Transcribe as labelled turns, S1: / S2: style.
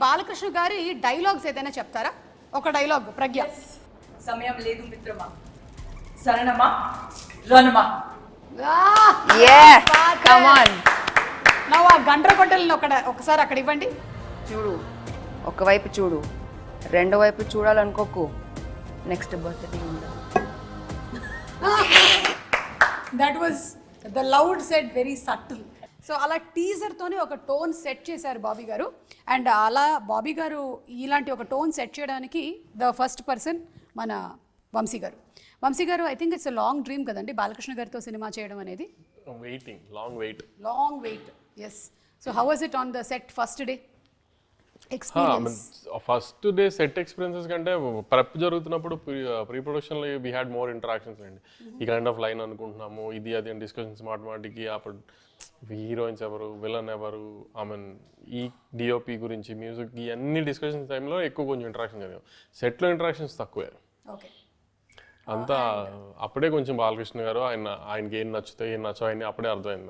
S1: బాలకృష్ణ గారి డైలాగ్స్ ఏదైనా చెప్తారా? ఒక డైలాగ్ ప్రజ్ఞ.
S2: సమయం లేదు మిత్రమా, శరణమా రణమా.
S1: ఆ గండ్ర గొడ్డలను ఒకసారి అక్కడ ఇవ్వండి.
S3: చూడు, ఒకవైపు చూడు, రెండో వైపు చూడాలనుకోకు, నెక్స్ట్ బర్త్డే ఉండదు.
S1: That was the loud set, very subtle. So అలా టీజర్తోనే ఒక టోన్ సెట్ చేశారు బాబీ గారు. అండ్ అలా బాబీ గారు ఇలాంటి ఒక టోన్ సెట్ చేయడానికి ద ఫస్ట్ పర్సన్ మన వంశీ గారు. వంశీ గారు, I think it's a long dream కదండి బాలకృష్ణ గారితో సినిమా చేయడం అనేది. Long wait. Yes. So how was it on the set first day experience?
S4: First day set experiences కంటే ప్రెప్ జరుగుతున్నప్పుడు ప్రీ ప్రొడక్షన్లో వీ హ్యాడ్ మోర్ ఇంటరాక్షన్స్ అండి. ఈ కైండ్ ఆఫ్ లైన్ అనుకుంటున్నాము, ఇది అది అని డిస్కషన్స్ మాటికి. అప్పుడు హీరోయిన్స్ ఎవరు, విలన్ ఎవరు, ఐ మీన్ ఈ డిఓపి గురించి, మ్యూజిక్, ఈ అన్ని డిస్కషన్స్ టైంలో ఎక్కువ కొంచెం ఇంటరాక్షన్ జరిగాం. సెట్లో ఇంటరాక్షన్స్ తక్కువే. అంతా అప్పుడే కొంచెం బాలకృష్ణ గారు ఆయనకి ఏం నచ్చుతాయి ఏం నచ్చవు అప్పుడే అర్థమైంది.